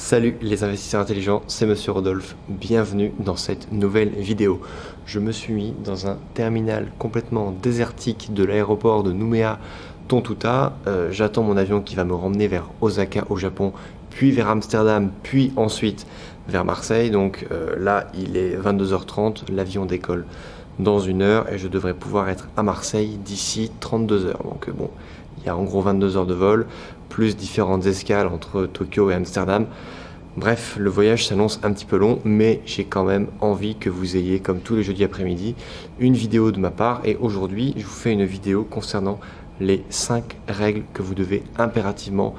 Salut les investisseurs intelligents, c'est Monsieur Rodolphe, bienvenue dans cette nouvelle vidéo. Je me suis mis dans un terminal complètement désertique de l'aéroport de Nouméa Tontuta. J'attends mon avion qui va me ramener vers Osaka au Japon, puis vers Amsterdam, puis ensuite vers Marseille. Donc là il est 22h30, l'avion décolle dans 1 heure et je devrais pouvoir être à Marseille d'ici 32 heures. Donc bon, il y a en gros 22 heures de vol, plus différentes escales entre Tokyo et Amsterdam. Bref, le voyage s'annonce un petit peu long, mais j'ai quand même envie que vous ayez, comme tous les jeudis après-midi, une vidéo de ma part. Et aujourd'hui, je vous fais une vidéo concernant les 5 règles que vous devez impérativement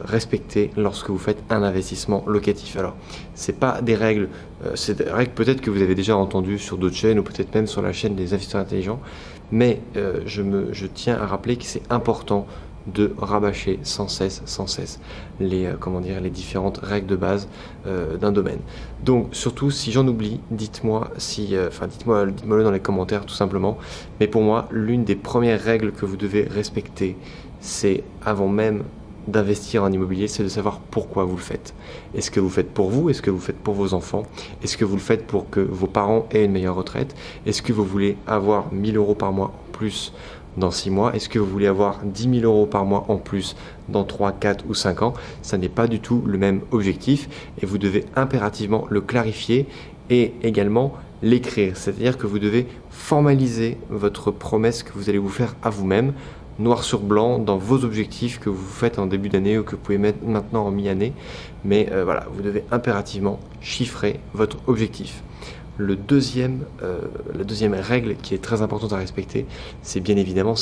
respecter lorsque vous faites un investissement locatif. Alors, c'est pas des règles, c'est des règles peut-être que vous avez déjà entendues sur d'autres chaînes ou peut-être même sur la chaîne des investisseurs intelligents, mais je tiens à rappeler que c'est important de rabâcher sans cesse les différentes règles de base d'un domaine. Donc surtout si j'en oublie, dites-moi dites-moi-le dans les commentaires tout simplement. Mais pour moi, l'une des premières règles que vous devez respecter, c'est avant même d'investir en immobilier, c'est de savoir pourquoi vous le faites. Est-ce que vous le faites pour vous? Est-ce que vous le faites pour vos enfants? Est-ce que vous le faites pour que vos parents aient une meilleure retraite? Est-ce que vous voulez avoir 1 000 € par mois en plus dans 6 mois? Est-ce que vous voulez avoir 10 000 € par mois en plus dans 3, 4 ou 5 ans? Ça n'est pas du tout le même objectif et vous devez impérativement le clarifier et également l'écrire. C'est-à-dire que vous devez formaliser votre promesse que vous allez vous faire à vous-même, noir sur blanc, dans vos objectifs que vous faites en début d'année ou que vous pouvez mettre maintenant en mi-année. Mais voilà, vous devez impérativement chiffrer votre objectif. La deuxième règle qui est très importante à respecter, c'est bien évidemment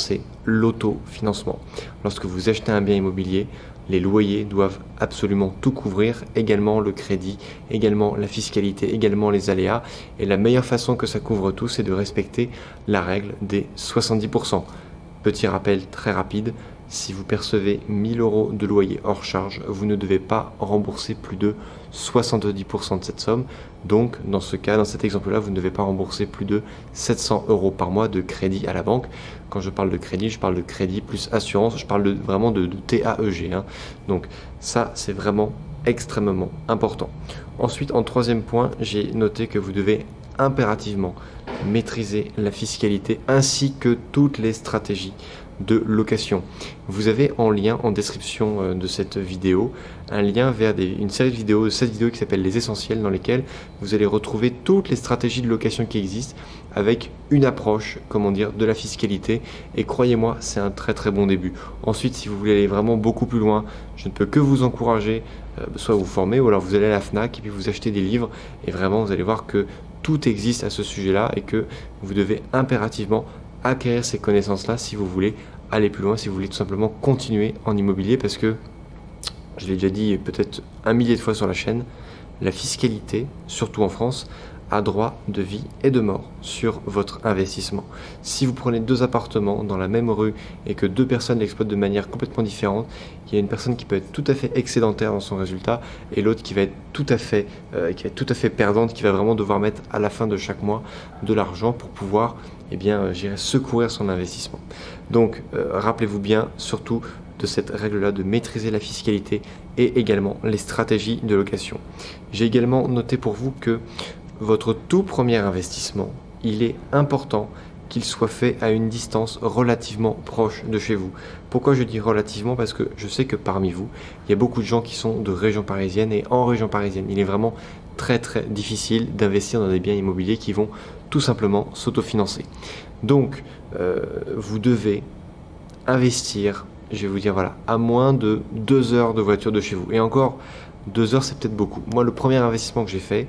l'autofinancement. Lorsque vous achetez un bien immobilier, les loyers doivent absolument tout couvrir, également le crédit, également la fiscalité, également les aléas. Et la meilleure façon que ça couvre tout, c'est de respecter la règle des 70%. Petit rappel très rapide, si vous percevez 1 000 € de loyer hors charge, vous ne devez pas rembourser plus de 70% de cette somme. Donc, dans ce cas, dans cet exemple-là, vous ne devez pas rembourser plus de 700 € par mois de crédit à la banque. Quand je parle de crédit, je parle de crédit plus assurance, je parle vraiment de TAEG. Donc, ça, c'est vraiment extrêmement important. Ensuite, en troisième point, j'ai noté que vous devez impérativement maîtriser la fiscalité ainsi que toutes les stratégies de location. Vous avez en lien en description de cette vidéo un lien vers une série de vidéos, 7 vidéos qui s'appellent les essentiels, dans lesquelles vous allez retrouver toutes les stratégies de location qui existent avec une approche, de la fiscalité, et croyez-moi, c'est un très très bon début. Ensuite, si vous voulez aller vraiment beaucoup plus loin, je ne peux que vous encourager, soit vous former ou alors vous allez à la FNAC et puis vous achetez des livres et vraiment vous allez voir que tout existe à ce sujet-là et que vous devez impérativement acquérir ces connaissances-là si vous voulez aller plus loin, si vous voulez tout simplement continuer en immobilier, parce que, je l'ai déjà dit peut-être 1 millier de fois sur la chaîne, la fiscalité, surtout en France, a droit de vie et de mort sur votre investissement. Si vous prenez 2 appartements dans la même rue et que 2 personnes l'exploitent de manière complètement différente, il y a une personne qui peut être tout à fait excédentaire dans son résultat et l'autre qui va être tout à fait perdante, qui va vraiment devoir mettre à la fin de chaque mois de l'argent pour pouvoir secourir son investissement. Donc rappelez-vous bien surtout de cette règle-là de maîtriser la fiscalité et également les stratégies de location. J'ai également noté pour vous que votre tout premier investissement, il est important qu'il soit fait à une distance relativement proche de chez vous. Pourquoi je dis relativement? Parce que je sais que parmi vous, il y a beaucoup de gens qui sont de région parisienne, et en région parisienne, il est vraiment très très difficile d'investir dans des biens immobiliers qui vont tout simplement s'autofinancer. Donc, vous devez investir, je vais vous dire à moins de 2 heures de voiture de chez vous. Et encore, 2 heures, c'est peut-être beaucoup. Moi, le premier investissement que j'ai fait,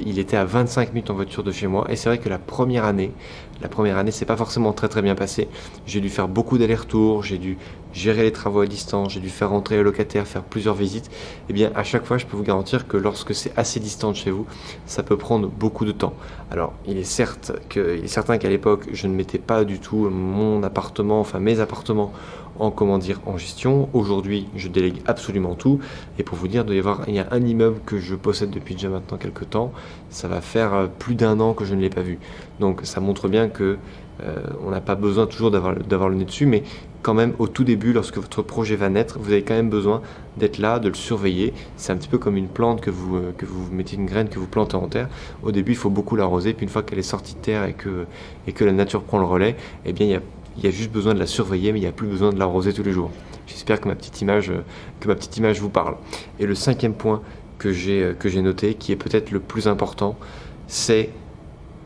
il était à 25 minutes en voiture de chez moi. Et c'est vrai que la première année, c'est pas forcément très très bien passé. J'ai dû faire beaucoup d'allers-retours, j'ai dû gérer les travaux à distance, j'ai dû faire rentrer les locataires, faire plusieurs visites. Et bien, à chaque fois, je peux vous garantir que lorsque c'est assez distant de chez vous, ça peut prendre beaucoup de temps. Alors, il est certain qu'à l'époque, je ne mettais pas du tout mes appartements en gestion. Aujourd'hui, je délègue absolument tout. Et pour vous dire, il y a un immeuble que je possède depuis déjà maintenant quelques temps. Ça va faire plus d'1 an que je ne l'ai pas vu. Donc ça montre bien que on n'a pas besoin toujours d'avoir le nez dessus, mais quand même au tout début, lorsque votre projet va naître, vous avez quand même besoin d'être là, de le surveiller. C'est un petit peu comme une plante que vous mettez une graine que vous plantez en terre. Au début, il faut beaucoup l'arroser, puis une fois qu'elle est sortie de terre et que la nature prend le relais, eh bien il y a juste besoin de la surveiller, mais il n'y a plus besoin de l'arroser tous les jours. J'espère que ma petite image vous parle. Et le 5e point que j'ai noté, qui est peut-être le plus important, c'est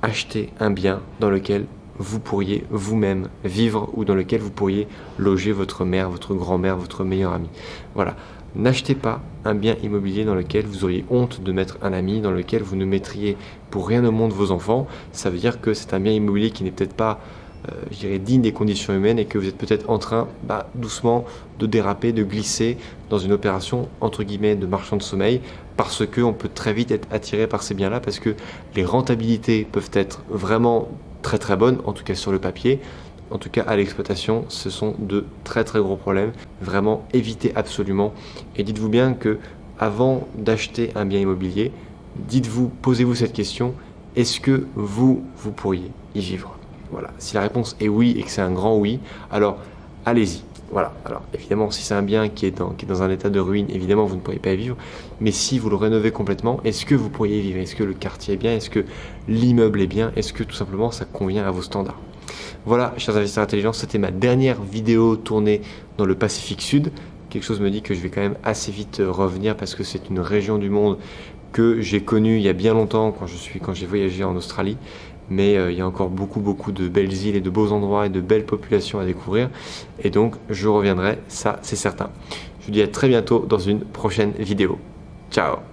acheter un bien dans lequel vous pourriez vous-même vivre ou dans lequel vous pourriez loger votre mère, votre grand-mère, votre meilleur ami. Voilà. N'achetez pas un bien immobilier dans lequel vous auriez honte de mettre un ami, dans lequel vous ne mettriez pour rien au monde vos enfants. Ça veut dire que c'est un bien immobilier qui n'est peut-être pas je dirais digne des conditions humaines et que vous êtes peut-être en train doucement de déraper, de glisser dans une opération entre guillemets de marchand de sommeil parce qu'on peut très vite être attiré par ces biens-là parce que les rentabilités peuvent être vraiment très très bonnes, en tout cas sur le papier. En tout cas à l'exploitation, ce sont de très très gros problèmes. Vraiment évitez absolument et dites-vous bien que avant d'acheter un bien immobilier, posez-vous cette question, est-ce que vous pourriez y vivre ? Voilà. Si la réponse est oui et que c'est un grand oui, alors allez-y. Voilà. Alors évidemment, si c'est un bien qui est dans un état de ruine, évidemment vous ne pourriez pas y vivre. Mais si vous le rénovez complètement, est-ce que vous pourriez y vivre? Est-ce que le quartier est bien? Est-ce que l'immeuble est bien? Est-ce que tout simplement ça convient à vos standards? Voilà, chers investisseurs intelligents, c'était ma dernière vidéo tournée dans le Pacifique Sud. Quelque chose me dit que je vais quand même assez vite revenir parce que c'est une région du monde que j'ai connue il y a bien longtemps quand j'ai voyagé en Australie. Mais il y a encore beaucoup de belles îles et de beaux endroits et de belles populations à découvrir. Et donc, je reviendrai, ça c'est certain. Je vous dis à très bientôt dans une prochaine vidéo. Ciao!